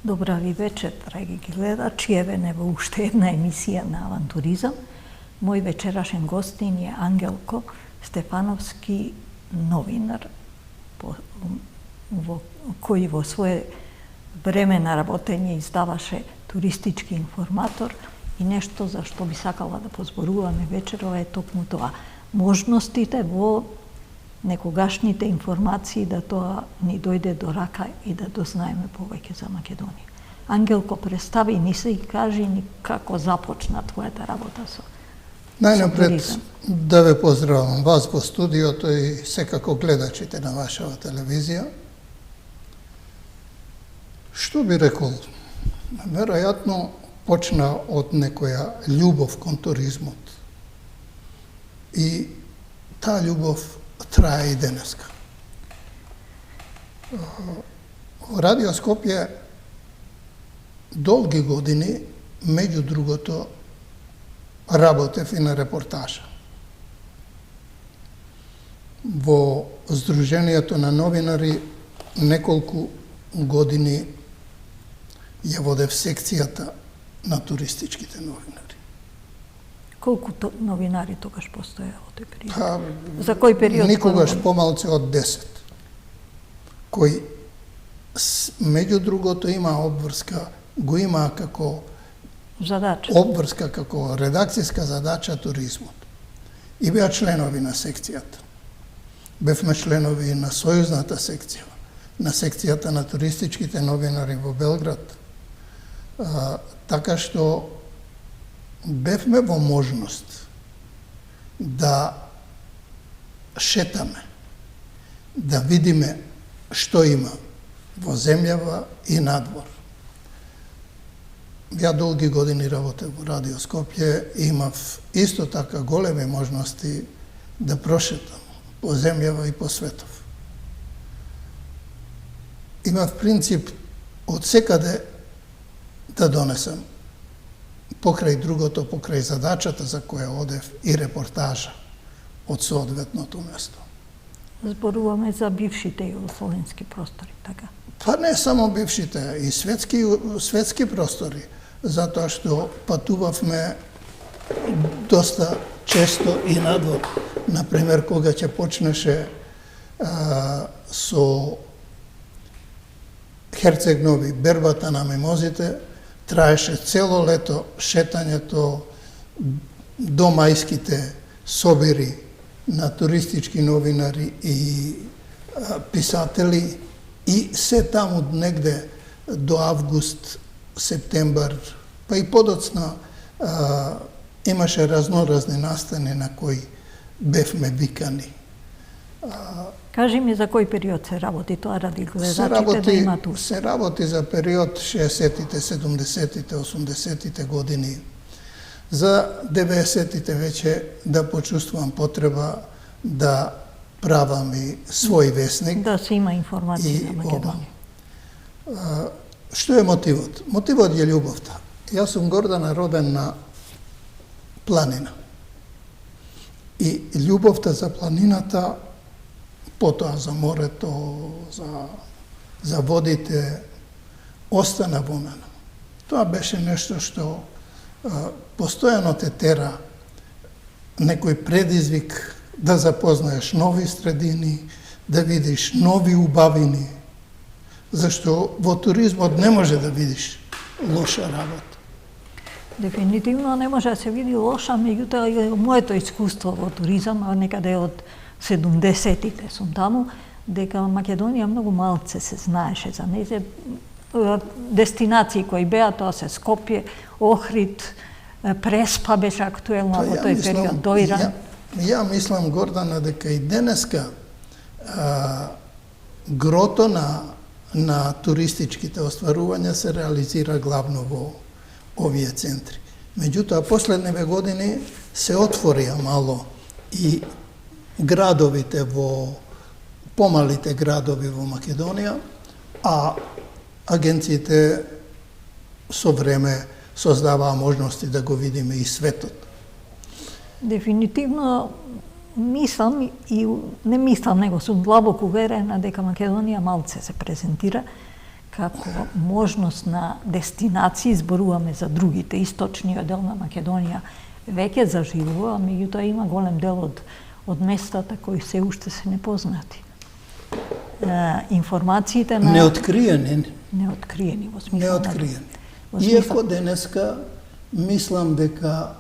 Добра ви вечер, драги гледачи. Еве не во уште една емисија на авантуризам. Мој вечерашен гостин е Ангелко Стефановски, новинар, кој во свое време на работење издаваше туристички информатор, и нешто за што би сакала да позборуваме вечерова е токму тоа. Можностите во некогашните информации да тоа ни дојде до рака и да дознаеме повеќе за Македонија. Ангелко, представи ни се и кажи ни како започна твојата работа со Најнапред да ве поздравам вас во студиото и секако гледачите на вашава телевизија. Што би рекол? Веројатно почна од некоја љубов кон туризмот. И таа љубов трае и денеска. Радио Скопје долги години, меѓу другото, работев и на репортажа. Во Сдруженијето на новинари неколку години ја водев секцијата на туристичките новинари. Колку новинари тогаш постоја во тој период? За кој период? Никогаш помалце од 10. Кој, меѓу другото, има обврска, го има како задача. Обврска како редакцијска задача туризмот. И беа членови на секцијата. Бевме членови на сојузната секција, на секцијата на туристичките новинари во Белград. Така што бевме во можност да шетаме, да видиме што има во земјава и надвор. Ја долги години работев во Радио Скопје и имав исто така големи можности да прошетам по земјава и по светов. Имав принцип од секаде да донесам покрај другото, покрај задачата за која одев и репортажа од соодветното место. Зборуваме за бившите југословенски простори, така? Па не само бившите, и светски простори, затоа што патувавме доста често и надвор. Например, кога ќе почнеше со Херцег Нови бербата на мимозите, траеше цело лето шетањето до мајските собири на туристички новинари и писатели, и се таму негде до август, септембар, па и подоцна имаше разноразни настани на кои бевме викани. Кажи ми за кој период се работи тоа, ради гледачите да имат ус. Се работи за период 60-тите, 70-тите, 80-тите години. За 90-тите веќе да почувствувам потреба да правам и свој весник. Да се има информација за Македонија. Што е мотивот? Мотивот е љубовта. Јас сум Гордана роден на планина. И љубовта за планината, потоа за морето, за водите, остана во мене. Тоа беше нешто што постојано те тера некој предизвик да запознаеш нови средини, да видиш нови убавини, зашто во туризмот не може да видиш лоша работа. Дефинитивно не може да се види лоша, меѓутоа моето искуство во туризам, а некаде од 70-тите сум таму, дека Македонија многу малце се знаеше за нејзе. Дестинации кои беа, тоа се Скопје, Охрид, Преспа беше актуелно во тој период, Доиран. Ја мислам, Гордана, дека и денеска грото на туристичките остварувања се реализира главно во овие центри. Меѓутоа, последниве години се отворија мало и градовите помалите градови во Македонија, а агенциите со време создаваа можности да го видиме и светот. Дефинитивно мислам и не мислам, него сум длабоко уверена дека Македонија малце се презентира како можност на дестинации, зборуваме за другите, источниот дел на Македонија веќе заживува, меѓутоа има голем дел од местата кои се уште се непознати. Информациите на... Неоткриени. Неоткриени, во смисла... Неоткриени. Иако денеска мислам дека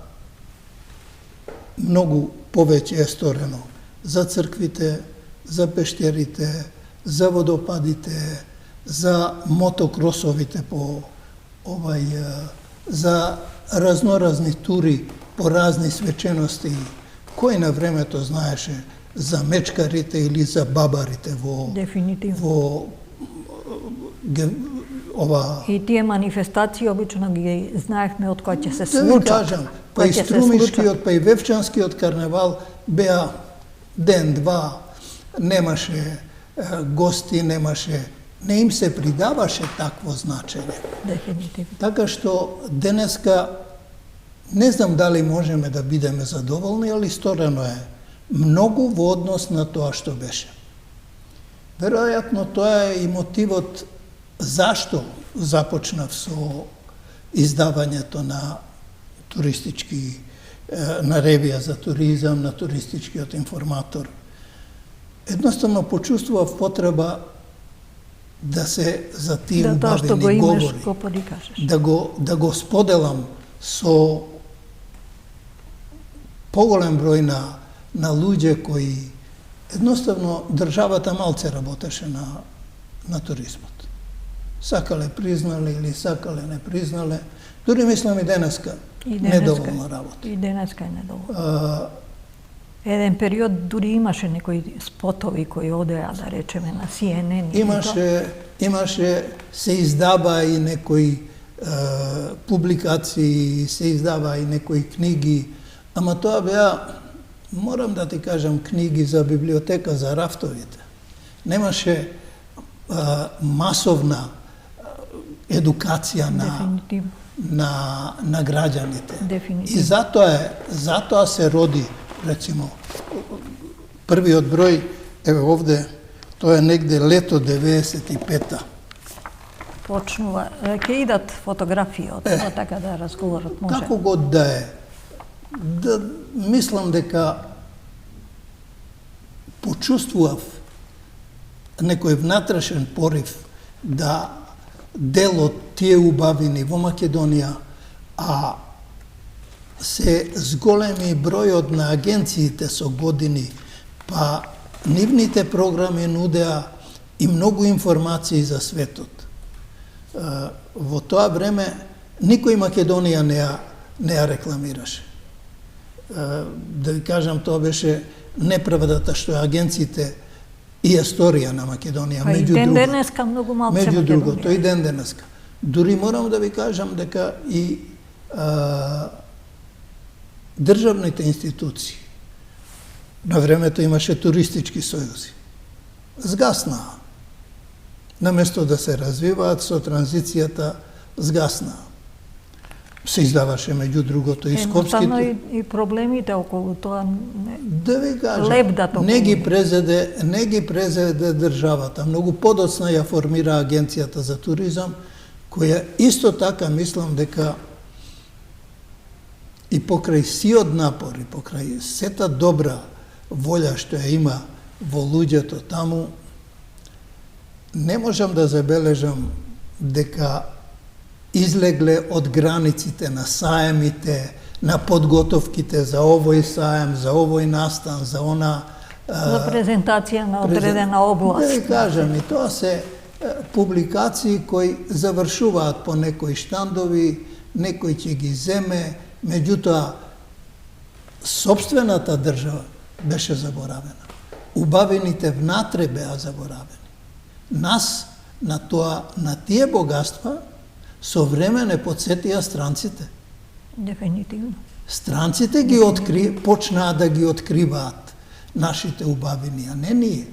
многу повеќе е сторено за црквите, за пештерите, за водопадите, за мотокросовите по за разноразни тури по разни свечености, кој на времето знаеше за мечкарите или за бабарите во Дефинитивно. И тие манифестации обично ги знаевме од кој ќе се случат. Да ви кажам, па и Струмишкиот, па и Вевчанскиот карневал беа ден-два, немаше гости, не им се придаваше такво значење. Дефинитивно. Така што денеска не знам дали можеме да бидеме задоволни, али сторено е многу во однос на тоа што беше. Веројатно тоа е и мотивот зашто започнав со издавањето на туристички, на ревија за туризам, на туристичкиот информатор. Едноставно почувствував потреба да се за тие убавени говори, да го споделам со поголем број на луѓе кои едноставно државата малце работеше на туризмот. Сакале признали или сакале не признале, дури мислам и денеска недоволно работи. И денеска е недоволно. Еден период дури имаше некои спотови кои одеа, да речеме, на CNN. Имаше, се издава и некои публикации, се издава и некои книги, ама тоа беа, морам да ти кажам, книги за библиотека, за рафтовите. Немаше масовна едукација на граѓаните. Дефинитивно. И затоа се роди, рецимо, првиот број, еве овде, тоа е негде лето 95-та. Почнува, ќе идат фотографии од тоа, така да разговорот може. Како год да е, мислам дека почувствував некој внатрешен порив да дел од тие убавини во Македонија, а се зголеми бројот на агенциите со години, па нивните програми нудеа и многу информации за светот. Во тоа време никој Македонија не ја рекламираше. Да ви кажам, тоа беше неправдата што агенциите и историја на Македонија, меѓу другото. Ден денеска многу малце Меѓу другото, и ден денеска. Дури морам да ви кажам дека и државните институции, на времето имаше туристички сојузи, згаснаа. Наместо да се развиваат со транзицијата, згаснаа. Се издаваше меѓу другото и скопските. И проблемите околу тоа да ви кажам, не ги презеде државата. Многу подоцна ја формира Агенцијата за туризам, која исто така мислам дека и покрај сиот напор, и покрај сета добра волја што ја има во луѓето таму, не можам да забележам дека излегле од границите на саемите, на подготовките за овој саем, за овој настан, за она... За презентација на одредена област. Да ви кажам, и тоа се публикации кои завршуваат по некои штандови, некој ќе ги земе, меѓутоа, собствената држава беше заборавена. Убавените внатре беа заборавени. Нас, на тие богатства, со време не подсетија странците. Дефинитивно. Странците почнаа да ги откриваат нашите убавини, а не ние.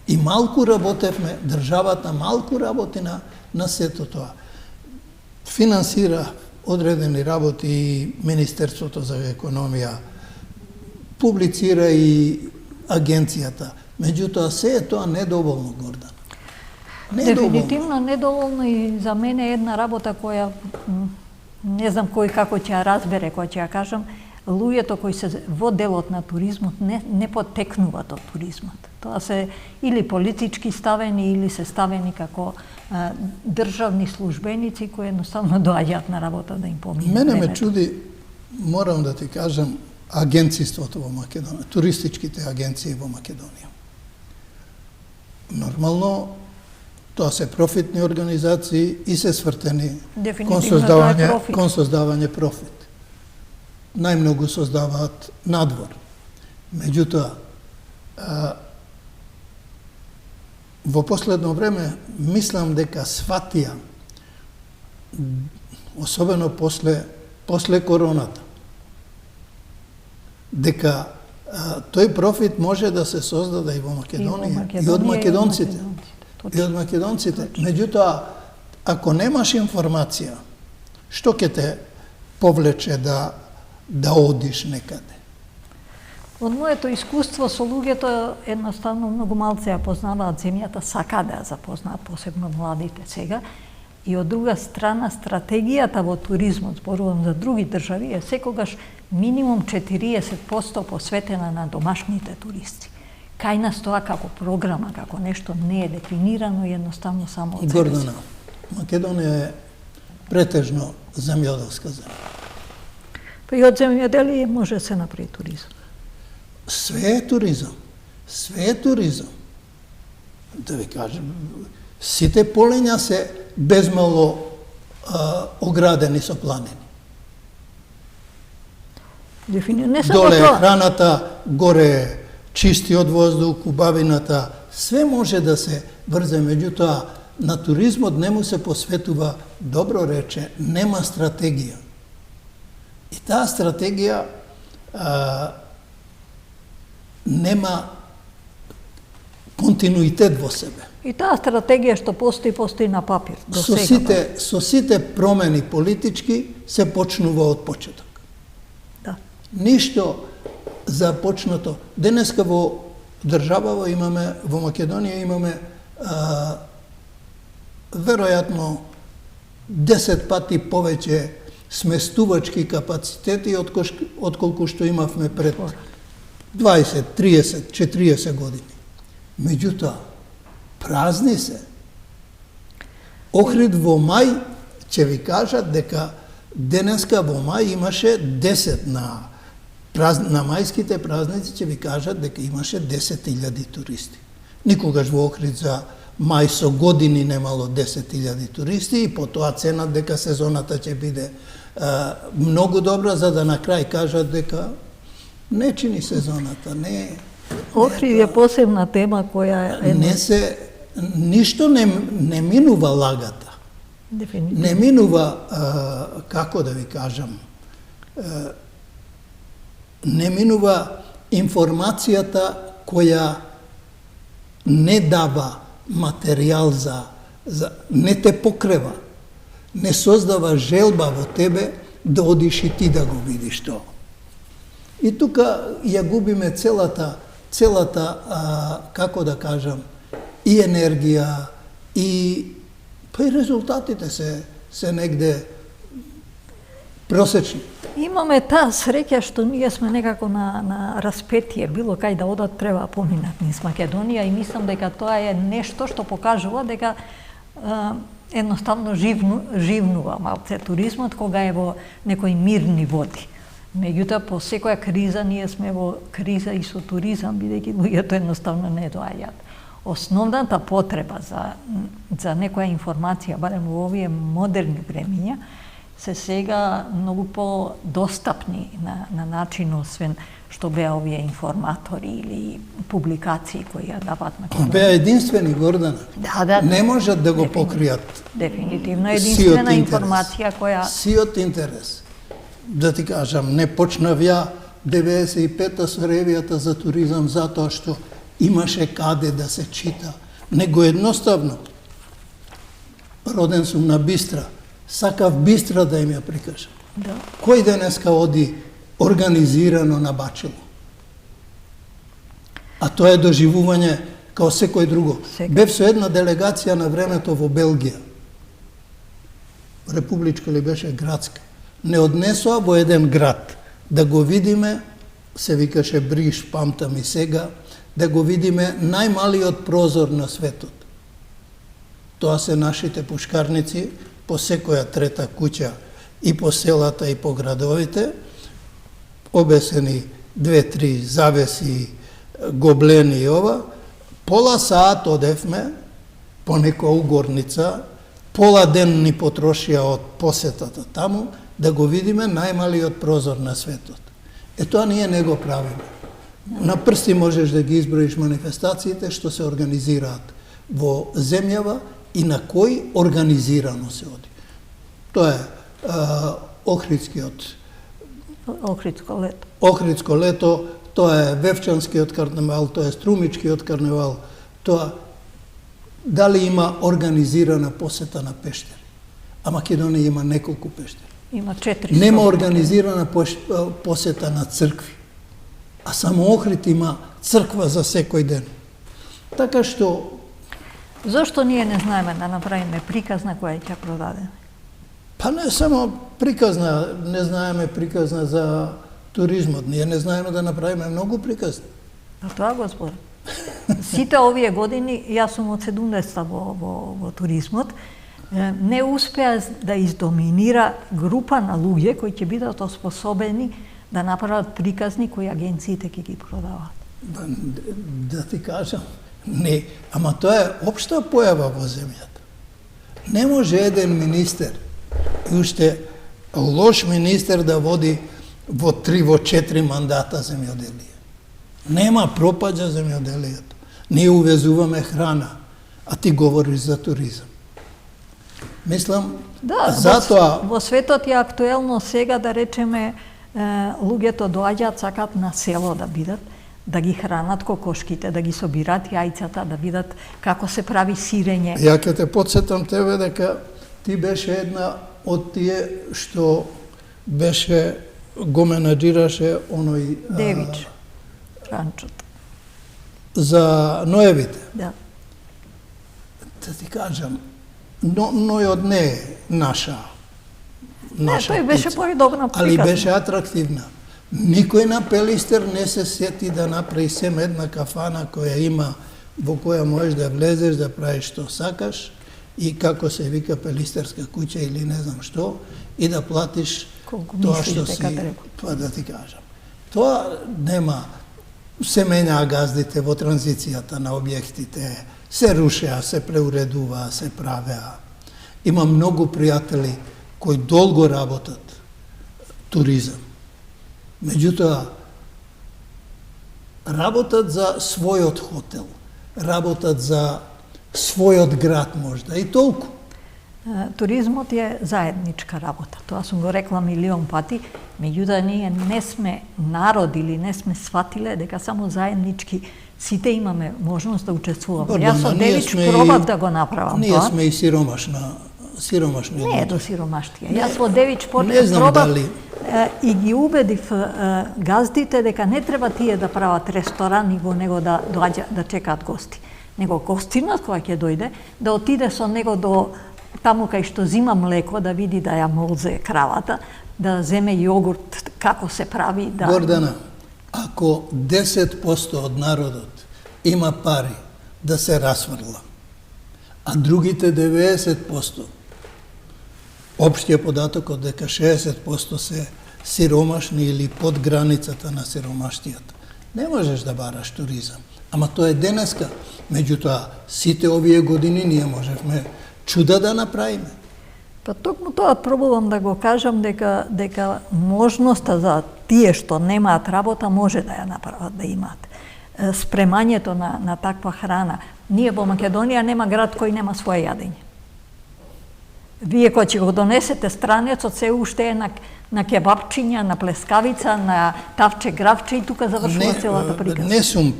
И малку работевме, државата малку работи на сето тоа. Финансира одредени работи и Министерството за економија публицира и агенцијата. Меѓутоа, се е тоа недоволно, Гордан. Дефинитивно недоволно и за мене една работа која не знам кој како ќе ја разбере, која ќе ја кажам, луѓето кои се во делот на туризмот не потекнуваат од туризмот. Тоа се или политички ставени, или се ставени како државни службеници кои едноставно доаѓаат на работа да им помине Мене ме времето. чуди, морам да ти кажам, агенциството во Македонија, туристичките агенции во Македонија. Нормално, тоа се профитни организации и се свртени кон создавање профит. Најмногу создаваат надвор. Меѓутоа, во последно време мислам дека сватија, особено после короната, дека тој профит може да се создаде и во Македонија, и од македонците. И од македонците. Меѓутоа, ако немаш информација, што ќе те повлече да одиш некаде? Од моето искуство со луѓето, едноставно многу малце ја познаваат земјата, сакаат да ја запознаат, посебно младите сега. И од друга страна, стратегијата во туризмот, зборувам за други држави, е секогаш минимум 40% посветена на домашните туристи. Кај нас тоа како програма, како нешто не е дефинирано и едноставно само од себе си. Гордана, Македонија е претежно земјоделска земја. Па и од земјоделие може да се направи туризам. Све е туризам. Све е туризам. Да ви кажем, сите полиња се безмало оградени со планини. Не само Доле е тоа. храната, горе е чистиот воздух, убавината, све може да се врзе, меѓутоа на туризмот не му се посветува, добро рече, нема стратегија. И таа стратегија нема континуитет во себе. И таа стратегија што постои на папир до сега. Со сите промени политички се почнува од почеток. Да. Ништо започнато. Денеска во државава имаме, во Македонија имаме веројатно 10 пати повеќе сместувачки капацитети отколку што имавме пред 20, 30, 40 години. Меѓутоа, празни се. Охрид во мај ќе ви кажат дека денеска во мај имаше 10 на мајските празници ќе ви кажат дека имаше 10.000 туристи. Никогаш во Охрид за мај со години немало 10.000 туристи и потоа ценат дека сезоната ќе биде многу добра, за да на крај кажат дека не чини сезоната, не. Охрид е посебна тема која е ништо не минува лагата. Дефинитивно. Не минува, како да ви кажам, не минува информацијата која не дава материјал не те покрева, не создава желба во тебе да одиш и ти да го видиш тоа. И тука ја губиме целата, како да кажам, и енергија, па и резултатите се негде просечни. Имаме таа среќа што ние сме некако на распетие, било кај да одат треба поминат низ Македонија и мислам дека тоа е нешто што покажува дека едноставно живнува малце туризмот кога е во некои мирни води. Меѓутоа, по секоја криза, ние сме во криза и со туризам, бидејќи луѓето едноставно не доаѓаат. Основната потреба за некоја информација, барем во овие модерни времиња, се сега многу по-достапни на начин, освен што беа овие информатори или публикации кои ја дават Македонија. Беа единствени, Гордана. Да. Не можат да го покријат. Дефинитивно единствена информација која... Сиот интерес. Да ти кажам, не почнав ја 95-та со ревијата за туризам затоа што имаше каде да се чита. Него едноставно. Роден сум на Бистра. Сакав Бистра да им ја прикажам. Да. Кој денеска оди организирано на Бачело? А тоа е доживување као секој друго. Секој. Бев со една делегација на времето во Белгија. Републичка ли беше градска. Не однесоа во еден град да го видиме, се викаше Бриш, памтам и сега, да го видиме најмалиот прозор на светот. Тоа се нашите пушкарници по секоја трета куќа и по селата и по градовите, обесени 2-3 завеси, гоблени и ова, пола саат одевме по некоја угорница, пола ден ни потрошија од посетата таму, да го видиме најмалиот прозор на светот. Тоа ние не го правиме. На прсти можеш да ги изброиш манифестациите што се организираат во земјава и на кој организирано се оди. Тоа е Охридско лето, тоа е Вевчанскиот карневал, тоа е Струмичкиот карневал, тоа дали има организирана посета на пештери. А Македонија има неколку пештери. Има 400. Нема организирана посета на цркви. А само Охрид има црква за секој ден. Така што... Зошто ние не знаеме да направиме приказна која ќе продадеме? Па не само приказна, не знаеме приказна за туризмот. Ние не знаеме да направиме многу приказни. А тоа го зборам. Сите овие години, јас сум од 70-та во туризмот, не успеа да издоминира група на луѓе кои ќе бидат оспособени да направат приказни кои агенциите ќе ги продаваат. Да ти кажам, не, ама тоа е општа појава во земјата. Не може еден министер, и уште лош министер да води во 3-4 мандата земјоделие. Нема пропаѓа земјоделието. Ние увезуваме храна, а ти говориш за туризам. Мислам, да, затоа... Во светот е актуелно сега, да речеме, луѓето доаѓаат, сакат на село да бидат, да ги хранат кокошките, да ги собират јајцата, да видат како се прави сирење. Ја ќе те подсетам тебе дека ти беше една од тие што беше, го менаџираше оној... Девич, ранчото. За ноевите. Да. Да ти кажам, нојот не е наша тој беше појдобна приказна. Али беше атрактивна. Никој на Пелистер не се сети да направи сем една кафана која има, во која можеш да влезеш, да правиш што сакаш и како се вика Пелистерска куќа или не знам што, и да платиш тоа што си, тоа да ти кажам. Тоа нема, се менаа газдите во транзицијата на објектите, се рушеа, се преуредуваа, се правеа. Има многу пријатели кои долго работат туризам. Меѓутоа, работат за својот хотел, работат за својот град можда и толку. Туризмот е заедничка работа. Тоа сум го рекла милион пати, меѓутоа ние не сме народ или не сме сватиле дека само заеднички сите имаме можност да учествуваме. Јас од Девич пробав да го направам тоа. Ние сме и сиромашни. Не е до сиромаштија. Јас во Девич пробав и ги убедив газдите дека не треба тие да прават ресторани во него да чекаат гости. Него гостинот која ќе дојде, да отиде со него до таму кај што зима млеко, да види да ја молзе кравата, да земе јогурт, како се прави. Гордана, ако 10% од народот има пари да се расфрла, а другите 90%, општиот податок од дека 60% се сиромашни или под границата на сиромаштијата, не можеш да бараш туризам. Ама тоа е денеска. Меѓутоа, сите овие години ние можевме чуда да направиме. Па токму тоа пробувам да го кажам дека можноста за тие што немаат работа може да ја направат, да имаат. Спремањето на таква храна. Ние во Македонија нема град кој нема своје јадење. Вие кој ќе го донесете странецот, се уште е на кебапчиња, на плескавица, на тавче гравче и тука завршува целата приказна. Не сум,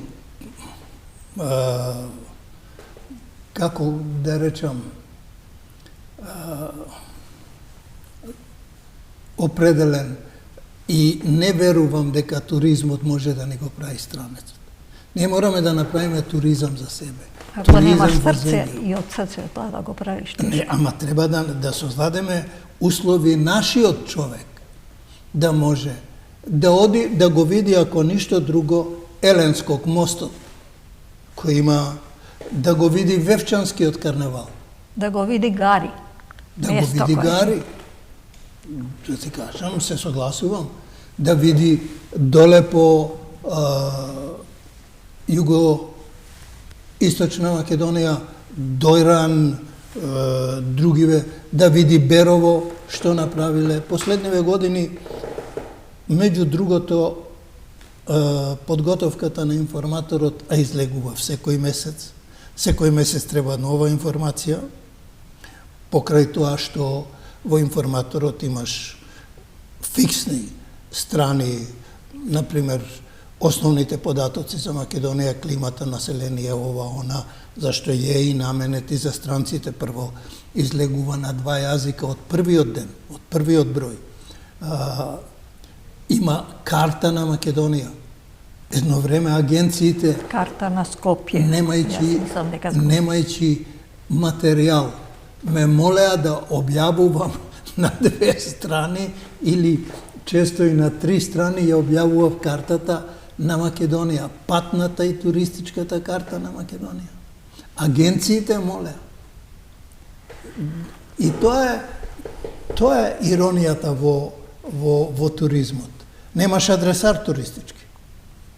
како да речам, определен и не верувам дека туризмот може да ни го прави странецот. Ние мораме да направиме туризам за себе. Ако туризам немаш во срце земја. и од срце тоа да го правиш. Не, ама треба да создадеме услови нашиот човек да може да оди, да го види, ако ништо друго, Еленскog мостот, кој има, да го види Вевчанскиот карневал. Да го види Гари. Да го место види кое- Гари. Да ти кажам, се согласувам. Да види доле по Југо-Источна Македонија, Дојран, другиве, да види Берово, што направиле. Последниве години, меѓу другото, подготовката на информаторот, а излегува секој месец. Секој месец треба нова информација. Покрај тоа што во информаторот имаш фиксни страни, например, основните податоци за Македонија, климата, население, ова, она, зашто е и наменети за странците. Прво излегува на 2 јазика од првиот ден, од првиот број. Има карта на Македонија. Едно време агенциите, Карта на Скопје. немајќи материјал, ме молеа да објавувам на 2 страни или често и на 3 страни ја објавував картата на Македонија, патната и туристичката карта на Македонија. Агенциите молеа. И тоа е иронијата во туризмот. Немаш адресар туристички.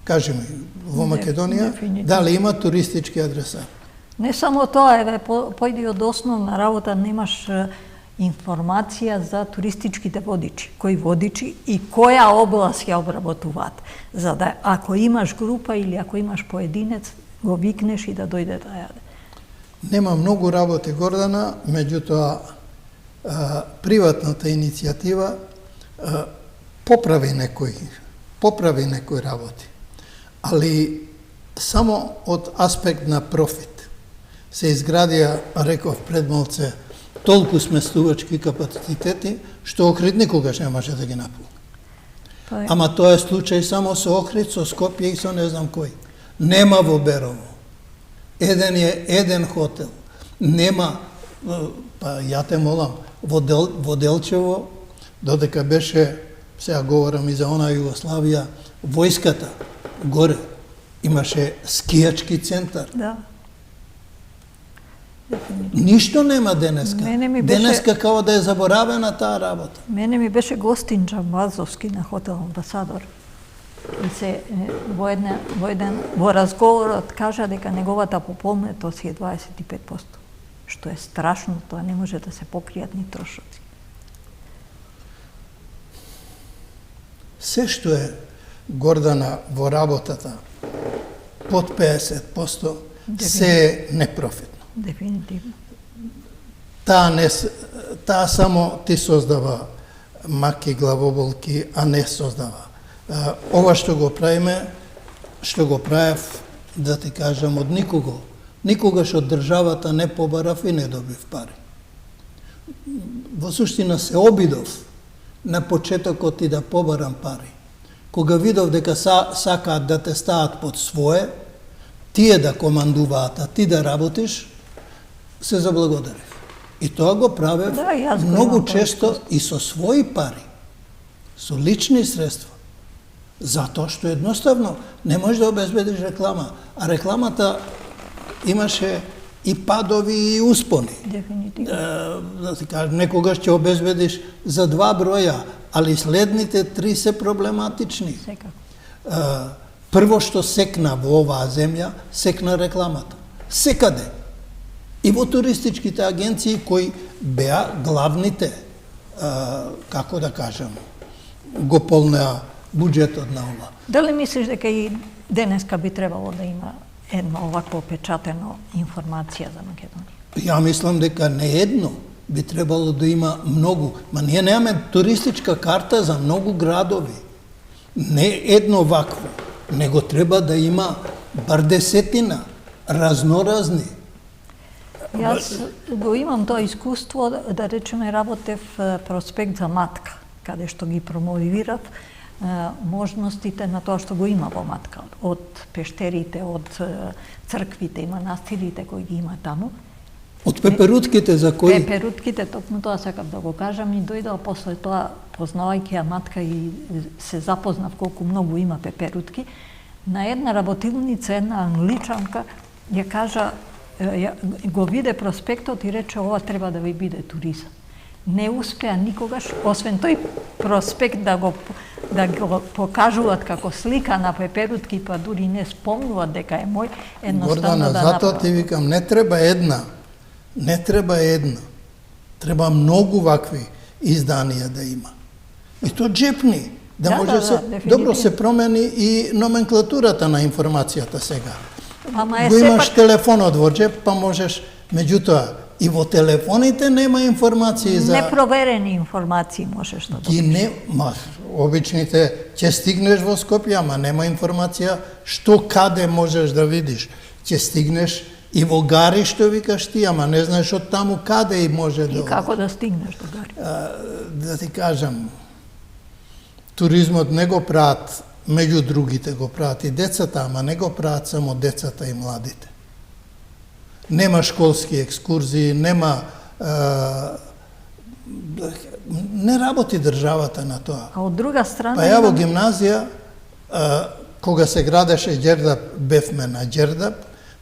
Кажи ми, во Македонија, дефинитивно. дали има туристички адресар? Не само тоа, еве, појди од основна работа, немаш информација за туристичките водичи, кои водичи и која област ја обработуваат. За да, ако имаш група или ако имаш поединец, го викнеш и да дојде да јаде. Нема многу работи, Гордана, меѓутоа приватната иницијатива поправи некои работи. Али само од аспект на профит се изградија, реков пред малце, толку сместувачки капацитети, што Охрид никогаш не може да ги напълни. Ама тоа е случај само со Охрид, со Скопје и со не знам кој. Нема во Берово. Еден хотел. Нема, па ја те молам, во Делчево, додека беше, сега говорам и за она Југославија, војската, горе, имаше скијачки центар. Да. Ништо нема денеска. Беше... Денеска као да е заборавена таа работа. Мене ми беше гостин Джамбазовски на хотел Амбасадор. И се во разговорот кажа дека неговата пополнетост е 25%, што е страшно, тоа не може да се покријат ни трошоци. Се што е, Гордана, во работата под 50%, се е непрофитно. Дефинитивно. Таа само ти создава маки, главоболки, а не создава. Ова што го правиме, што го правев, да ти кажам, од никого. Никогаш од државата не побарав и не добив пари. Во суштина се обидов на почетокот и да побарам пари. Кога видов дека сакаат да те стават под свое, тие да командуваат, а ти да работиш, се заблагодарив. И тоа го правев многу често и со своји пари, со лични средства. Затоа што едноставно не можеш да обезбедиш реклама, а рекламата имаше и падови и успони. Дефинитивно. Да ти кажам, некогаш ќе обезбедиш за 2 броја, али следните 3 се проблематични. Секако. Прво што секна во оваа земја, секна рекламата. Секаде. И во туристичките агенции кои беа главните, како да кажам, го полнеа буџетот на ова. Дали мислиш дека и денеска би требало да има едно овакво печатено информација за Македонија? Ја мислам дека не едно, би требало да има многу. Ма ние немаме туристичка карта за многу градови. Не едно вакво, него треба да има бар 10 разноразни. Јас го имам тоа искуство, да речеме, работев проспект за матка, каде што ги промовирав можностите на тоа што го има во Матка, од пештерите, од црквите и манастирите кои ги има таму. Од пеперутките за кои? Пеперутките, токму тоа сакав да го кажам, и дојдов после тоа, познавајќи ја Матка и се запознав колку многу има пеперутки, на една работилница, една англичанка, ја кажа, го виде проспектот и рече, ова треба да ви биде туризам. Не успеа никогаш, освен тој проспект да го покажуваат како слика на пеперутки, па дури не спомнуваат дека е мој, едноставно Гордана, да затоа ти викам, не треба една. Треба многу вакви изданија да има. И то джепни, да може добро се промени и номенклатурата на информацијата сега. Го имаш телефонот во джеп, па можеш, меѓутоа, и во телефоните нема информации за... Непроверени информации можеш да добиеш. Обичните, ќе стигнеш во Скопје, ама нема информација што каде можеш да видиш. Ќе стигнеш и во Гари, што викаш ти, ама не знаеш од таму каде и може да... И како да стигнеш до Гари? Да ти кажам, туризмот не го прават, меѓу другите го прават и децата, ама не го прават само децата и младите. Нема школски екскурзии, нема... не работи државата на тоа. А од друга страна... Па ја во гимназија, кога се градеше Ѓердап, бевме на Ѓердап,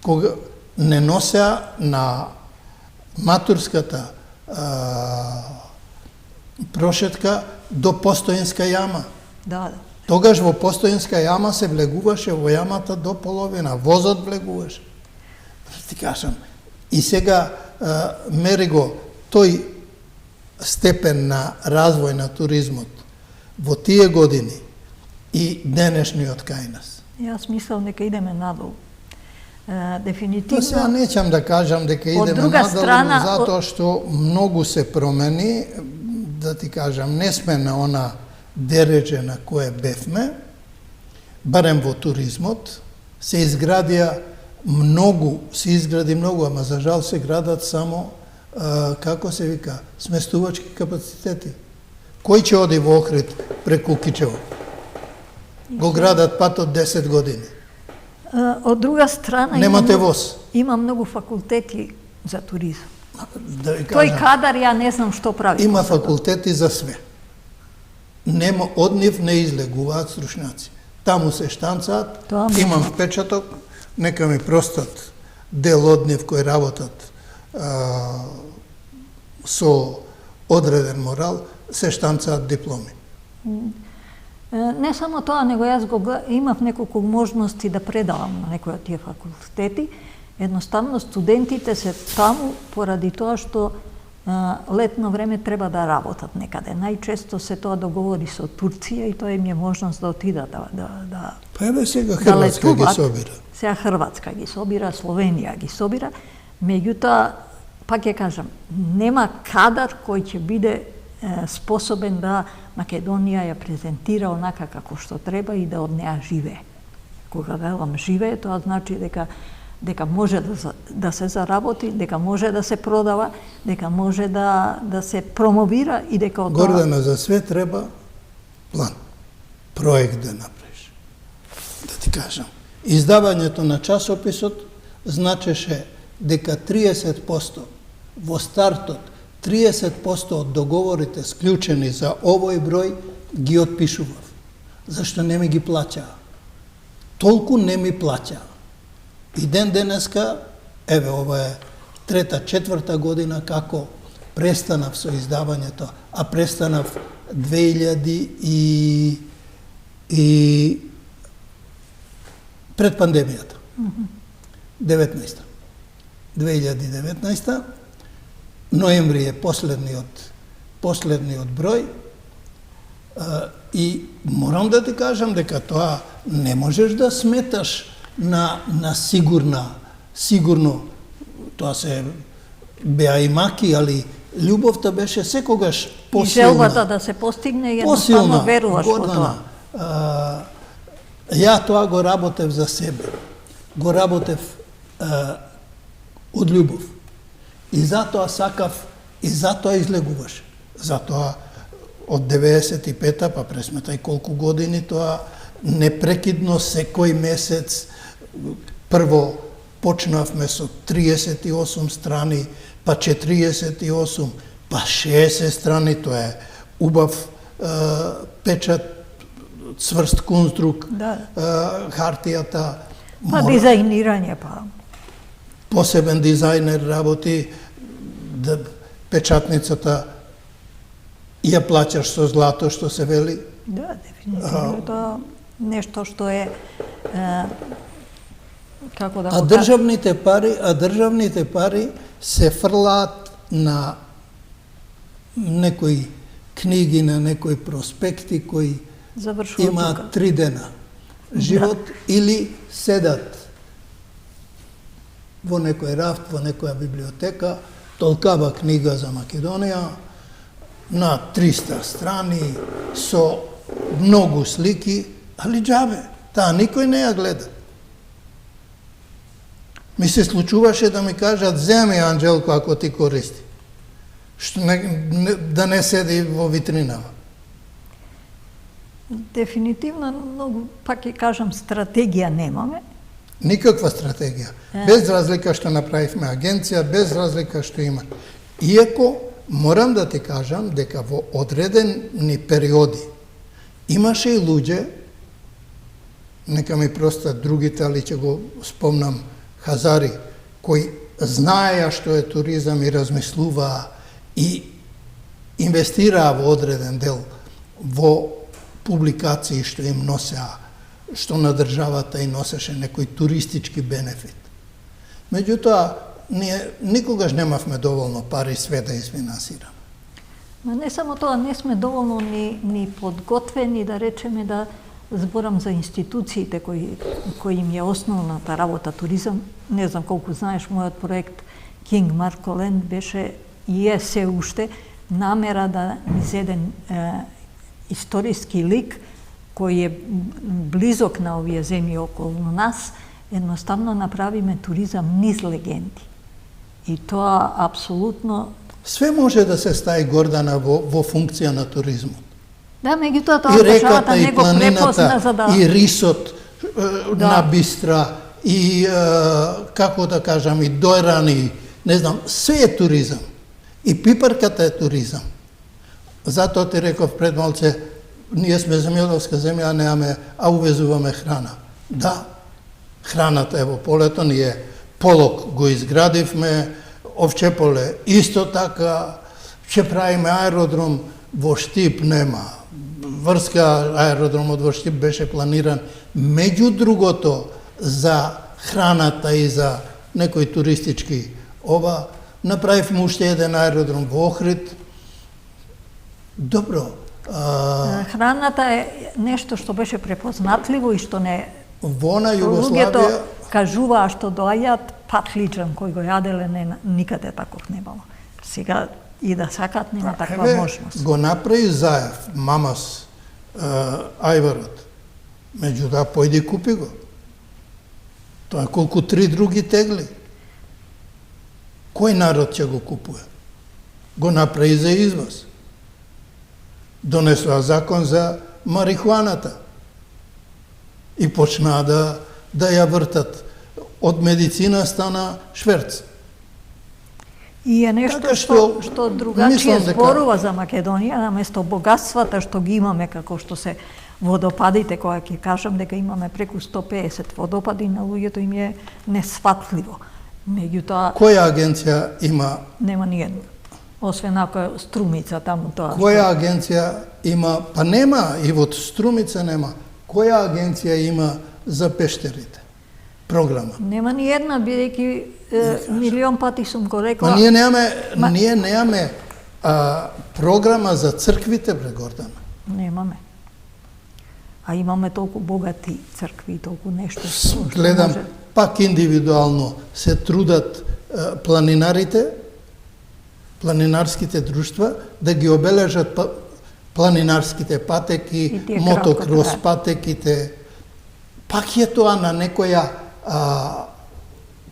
кога не носеа на матурската прошетка до постоинска јама. Да. Тогаш во постоинска јама се влегуваше во јамата до половина, возот влегуваше. Ти кажам, и сега мери го тој степен на развој на туризмот во тие години и денешниот кај нас. Јас мислам дека идеме надолу. Дефинитивно... Сега неќам да кажам дека идеме надолу, затоа што многу се промени, да ти кажам, не сме на она дереже на кое бевме, барем во туризмот, се изгради многу, ама за жал се градат само, како се вика, сместувачки капацитети. Кој ќе оди во Охрид преку Кичево? Го градат патот 10 години. Од друга страна... Немате воз. Има многу факултети за туризам. Да ви кажам, тој кадар, ја не знам што прави. Има факултети за све. Нема, од нив не излегуваат стручњаци. Таму се штанцаат, имам впечаток, нека ми простат дел од нив кои работат со одреден морал, се штанцаат дипломи. Не само тоа, него јас имав неколку можности да предавам на некои од тие факултети. Едноставно студентите се таму поради тоа што летно време треба да работат некаде. Најчесто се тоа договори со Турција и тоа им е можност да отидат да Па еве сега Хрватска ги собира. Сега Хрватска ги собира, Словенија ги собира, меѓутоа, пак ќе кажам, нема кадар кој ќе биде способен да Македонија ја презентира онака како што треба и да од неа живее. Кога велам живее, тоа значи дека може да се заработи, дека може да се продава, дека може да се промовира и дека од тоа... Гордана, за све треба план, проект да направиш. Да ти кажам, издавањето на часописот значеше дека 30% во стартот, 30% од договорите склучени за овој број ги отпишував. Зашто не ми ги плаќаа? Толку не ми плаќаа. И ден денеска, еве, ова е 3-4 година како престанав со издавањето, а престанав 2000 и пред пандемијата. 2019. Ноември е последниот број и морам да ти кажам дека тоа не можеш да сметаш на сигурно, тоа се беа и маки, али љубовта беше секогаш посилна. И желбата да се постигне и едноставно веруваш во тоа. Ја тоа го работев за себе. Го работев од љубов. И затоа сакав, и затоа излегуваш. Затоа од 95-та, па пресметај колку години тоа, непрекидно секој месец, прво почнавме со 38 страни, па 48, па 60 страни, тоа е убав печат, цврст конструк, хартијата. Па дизајнирање, па. Посебен дизајнер работи, да печатницата ја плаќаш со злато, што се вели. Да, дефинитивно тоа нешто што е како да А државните пари се фрлаат на некои книги, на некои проспекти кои имаат 3 дена живот или седат во некој рафт, во некоја библиотека, толкава книга за Македонија на 300 страни со многу слики, али џабе, таа никој не ја гледа. Ми се случуваше да ми кажат, земи Анđелко ако ти користи, што да не седи во витринава. Дефинитивно, многу, пак ќе кажам, стратегија немаме. Никаква стратегија. Без разлика што направивме агенција, без разлика што има. Иако, морам да ти кажам дека во одредени периоди имаше и луѓе, нека ми простат другите, али ќе го спомнам, хазари, кои знаеја што е туризам и размислуваа и инвестираа во одреден дел во публикации што им носеа, што на државата и носеше некој туристички бенефит. Меѓутоа, ние никогаш немавме доволно пари све да изфинансираме. Ма не само тоа, не сме доволно ни подготвени, да речеме, да зборам за институциите кои им е основната работа туризам. Не знам колку знаеш, мојот проект King Marco Land беше и е се уште намера да низ историски лик кој е близок на овие земји околу нас, едноставно направиме туризам низ легенди. И тоа апсолутно... Све може да се стаи, Гордана, во функција на туризмот. Да, меѓутоа тоа државата не го препозна за да... И рисот на Бистра, и, како да кажам, и дојрани, не знам, све е туризам. И пипарката е туризам. Затоа ти реков пред малце, ние сме земјоделска земја, а увезуваме храна. Да, храната е во полето, ние Полок го изградивме, Овчеполе исто така, ќе правиме аеродром, во Штип нема. Врска аеродромот во Штип беше планиран, меѓу другото, за храната и за некои туристички направивме уште еден аеродром во Охрид. Добро. Храната е нешто што беше препознатливо и што не... Во на Југославија... Луѓето кажуваа што доаѓаат патлиџан кој го јаделе, никаде таков не било. Сега и да сакат нема таква можност. Го направи Заев, мамас, ајварот. Меѓутоа, појди купи го. Тоа е колку 3 други тегли. Кој народ ќе го купува? Го направи за извоз. Донесоа закон за марихуаната. И почнаа да ја вртат. Од медицина стана шверц. И е нешто што другачие зборува за Македонија, наместо богатствата што ги имаме, како што се водопадите, која ќе кажам дека имаме преку 150 водопади, на луѓето им е несфатливо. Меѓутоа... Која агенција има? Нема ниједна. Освен ако Струмица таму тоа. Која агенција има? Па нема, и во Струмица нема. Која агенција има за пештерите? Програма. Нема ни една, бидејќи милион пати сум го рекла. Ние немаме програма за црквите, бре, Гордана. Немаме. А имаме толку богати цркви и толку нешто. Гледам, пак индивидуално се трудат планинарите, планинарските друштва, да ги обележат планинарските патеки, мотокрос патеките. Пак е тоа на некоја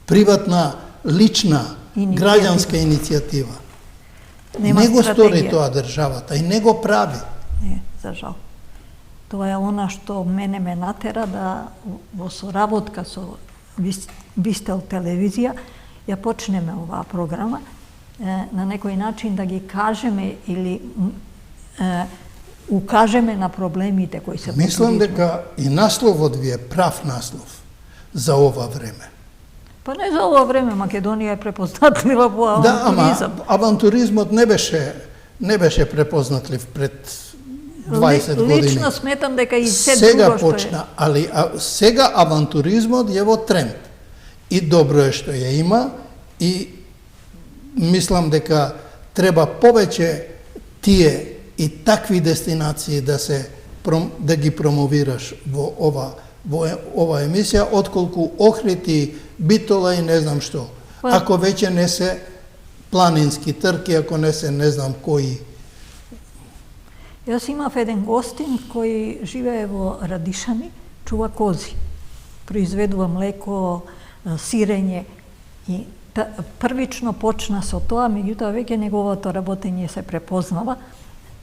приватна, лична, граѓанска иницијатива. Не го стори тоа државата и не го прави. издржал. Тоа е она што мене ме натера да во соработка со Бистел телевизија ја почнеме оваа програма, на некој начин да ги кажеме или укажеме на проблемите кои се Мислам дека и насловот ви е прав наслов за ова време. Па не за ова време, Македонија е препознатлива по авантуризам. Да, ама авантуризмот не беше препознатлив пред 20 години. Лично сметам дека и се сега друго што почна, али сега авантуризмот е во тренд. И добро е што ја има и мислам дека треба повеќе тие и такви дестинации да ги промовираш во ова емисија, отколку Охрид, Битола и не знам што. Ако веќе не се планински трки, ако не се не знам кои. Јас имав еден гостин кој живее во Радишани, чува кози. Произведува млеко, сирење и првично почна со тоа, меѓутоа веќе неговото работење се препознава.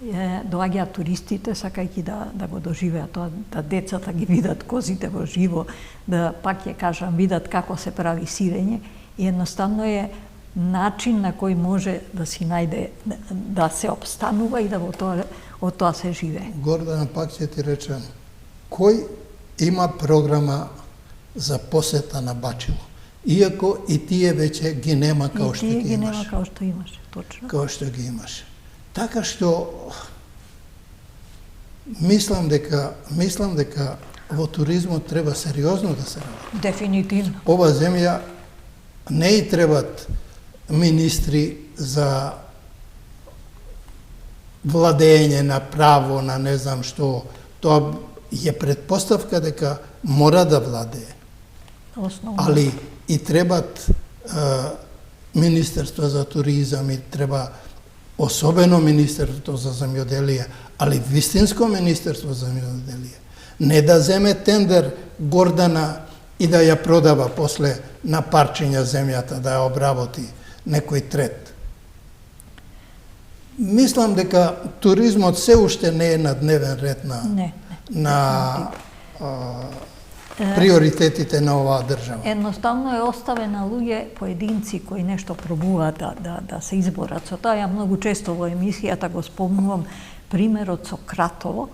Доаѓаат туристите сакајќи да го доживеат тоа, да децата ги видат козите во живо, да пак ќе кажам видат како се прави сирење и едноставно е начин на кој може да си најде да се обстанува и да од тоа се живее. Гордана, пак ќе ти речем, кој има програма за посета на Бачило? Иако и тие веќе ги нема као што ги имаш. И тие ги нема као што имаше, точно. Као што ги имаше. Така што мислам дека во туризмот треба сериозно да се работи. Дефинитивно. Ова земја не и требат министри за владење на право, на не знам што. Тоа е предпоставка дека мора да владее. Основно. Али и требат Министерство за туризам и треба особено Министерство за земјоделие, али вистинско Министерство за земјоделие. Не да земе тендер Гордана и да ја продава после на парчиња земјата, да ја обработи некој трет. Мислам дека туризмот се уште не е на дневен ред на приоритетите на оваа држава. Едноставно е оставена луѓе, поединци кои нешто пробуваат да се изборат со тоа. Ја многу често во емисијата го спомнувам примерот со Кратово,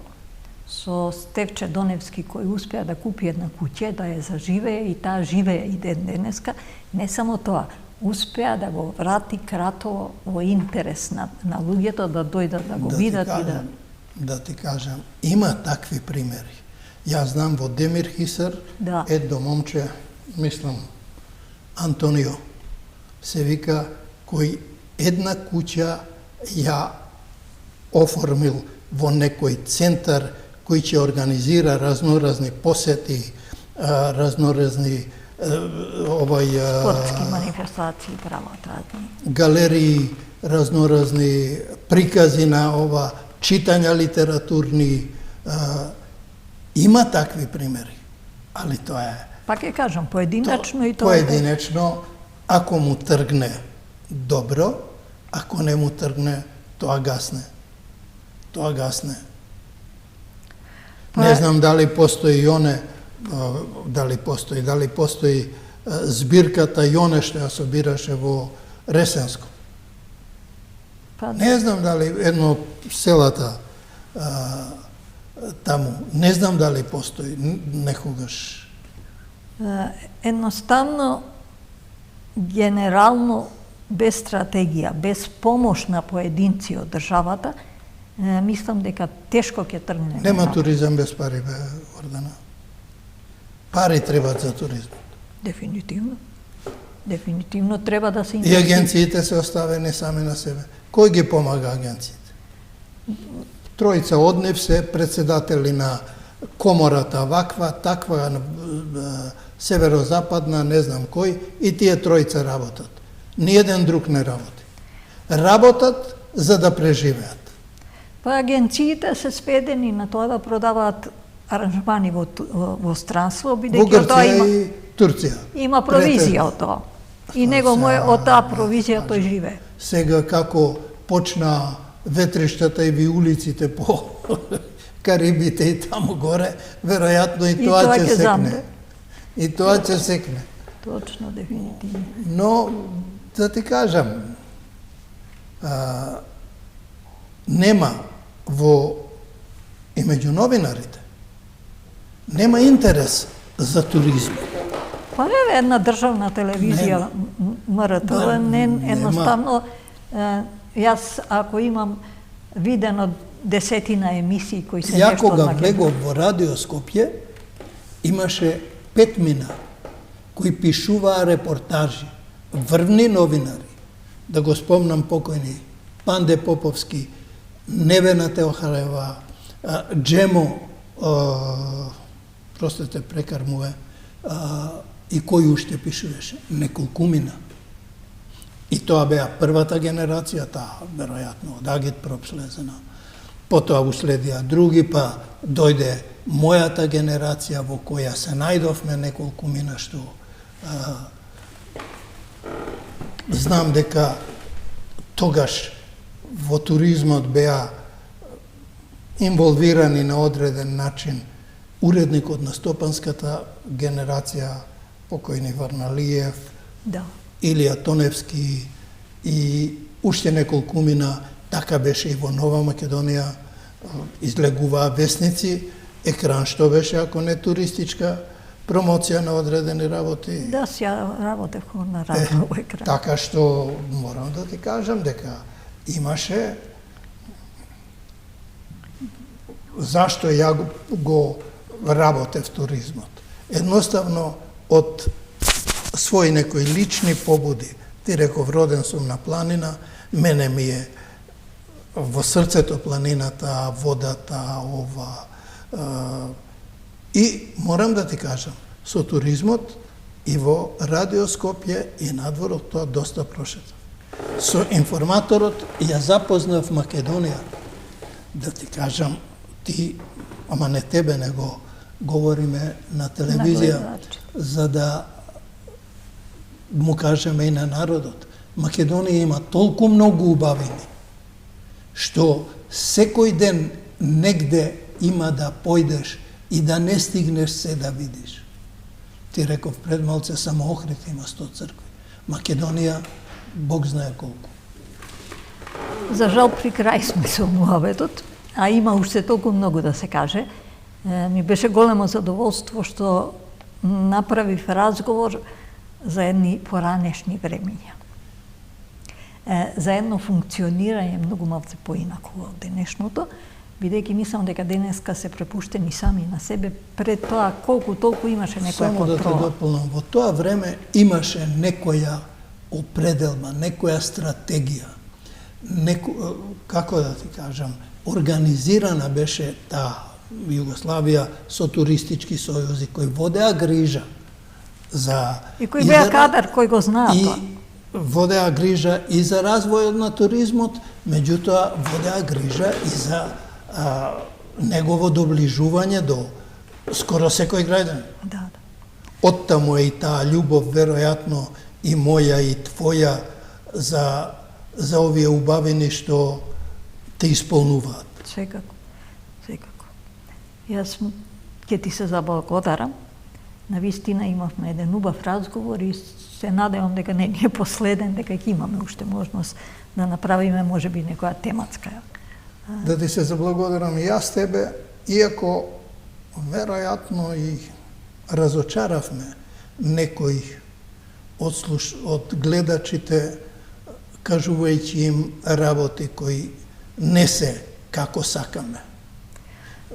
со Стевче Доневски кој успеа да купи една куќа, да ја заживее и таа живее и ден денеска. Не само тоа, успеа да го врати Кратово во интерес на луѓето, да дојдат да го видат и да... Да ти кажам, има такви примери. Јас знам во Демир Хисар, едно момче, мислам, Антонио, се вика, кој една куќа ја оформил во некој центар кој ќе организира разноразни посети, разноразни спортски манифестации прават разни. Галерии, разноразни прикази на ова, читања литературни, има такви примери, али тоа е... Пак ќе кажам, поединечно и тоа... Поединечно, ако му тргне добро, ако не му тргне, тоа гасне. Тоа гасне. Не знам дали постои Јоне, дали постои збирката Јоне што ја собираше во Ресенско. Не знам дали едно селата таму, не знам дали постои некогаш. Едноставно, генерално, без стратегија, без помош на поединци од државата, мислам дека тешко ќе тргне. Нема туризам без пари, бе, Гордана. Пари требат за туризмот. Дефинитивно. Дефинитивно треба да се И агенциите се оставени сами на себе. Кој ги помага агенциите? Тројца од нив се председатели на комората ваква, таква, северозападна, не знам кој, и тие тројца работат. Ниеден друг не работи. Работат за да преживеат. Па агенциите се сведени на тоа да продаваат аранжмани во странство, бидејќи од тоа има... Во Грција и Турција. Има провизија од тоа. И него му е од таа провизија тој живее. Сега како почна ветриштата и ви улиците по Карибите и таму горе, веројатно и тоа ќе секне. И тоа ќе секне. Точно, дефинитивно. Но, да ти кажам, нема и меѓу новинарите, нема интерес за туризм. Па еве една државна телевизија, МРТВ, едноставно, јас ако имам видено десетина емисии кои се Ја нешто од кога Македонија. влегов во Радио Скопје, имаше 5 мина кои пишуваа репортажи, врвни новинари, да го спомнам покојни Панде Поповски, Невена Теохарева, Джемо, простете прекар му е, и кој уште пишуваше, неколкумина. И тоа беа првата генерација, таа веројатно од Агит Пропслезена. Потоа уследија други, па дојде мојата генерација во која се најдовме неколкумина што знам дека тогаш во туризмот беа инволвирани на одреден начин уредникот на Стопанската генерација, покојни Варналиев, Да. Илија Тоневски и уште неколкумина. Така беше и во Нова Македонија, излегуваа весници, екран што беше, ако не туристичка промоција на одредени работи. Да, ја работев на радио екран. Така што морам да ти кажам дека имаше зашто ја го работев туризмот. Едноставно од своји некои лични побуди, ти реков роден сум на планина, мене ми е во срцето планината, водата, и морам да ти кажам, со туризмот и во Радио Скопје и надвор од тоа доста прошетав. Со информаторот ја запознав Македонија. Да ти кажам, ама не тебе, него говориме на телевизија, за да му кажеме и на народот. Македонија има толку многу убавини, што секој ден негде има да појдеш и да не стигнеш се да видиш. Ти реков пред малце, само Охрид има 100 цркви. Македонија, Бог знае колку. За жал при крај сме со муабетот, а има уште толку многу да се каже. Ми беше големо задоволство што направив разговор за едни поранешни времења. За едно функционирање многу малце поинако од денешното, бидејќи мислам дека денеска се препуштени сами на себе, пред тоа колку толку имаше некоја контрола. Само да те дополнам, во тоа време имаше некоја определба, некоја стратегија, како да ти кажам, организирана беше таа Југославија со туристички сојузи кои водеа грижа за... И кој беа кадар, кој го знаа тоа. Водеа грижа и за развојот на туризмот, меѓутоа водеа грижа и за негово доближување до скоро секој граѓанин. Да. Оттаму е и таа љубов, веројатно и моја и твоја, за овие убавини што те исполнуваат. Секако. Јас ќе ти се заблагодарам. Навистина имавме еден убав разговор и се надевам дека не е последен, дека ќе имаме уште можност да направиме можеби некоја тематска. Да ти се заблагодарам и јас тебе, иако веројатно и разочаравме некои од гледачите, кажувајќи им работи кои не се како сакаме.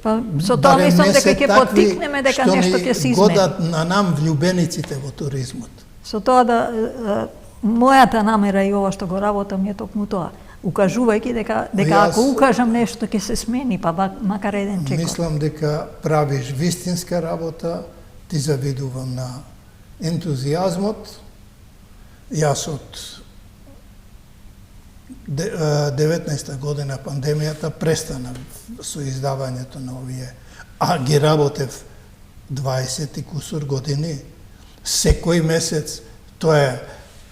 Па со тоа мислам дека ќе поттикнеме дека нешто ќе се измени. Што ни годат на нам влюбениците во туризмот. Со тоа мојата намера и ова што го работам е токму тоа. Укажувајќи дека ако укажам нешто ќе се смени, па макар еден чекор. Мислам дека правиш вистинска работа, ти завидувам на ентузијазмот. Јас од 19 година пандемијата престанав со издавањето на овие, а ги работев 20 и кусур години, секој месец. Тоа е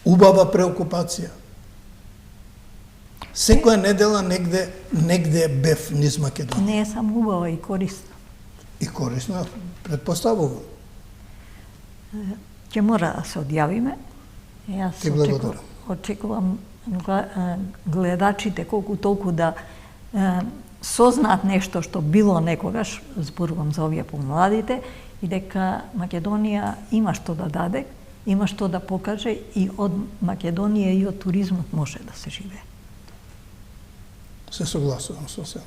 убава преокупација. Секоја недела негде бев низ Македонија. Не е само убава и корисна. И корисно, предпоставувам. Ќе мора да се одјавиме. Јас Ти благодарам. очекувам гледачите колку толку да сознаат нешто што било некогаш, зборувам за овие помладите, и дека Македонија има што да даде, има што да покаже и од Македонија и од туризмот може да се живее. Се согласувам со сено.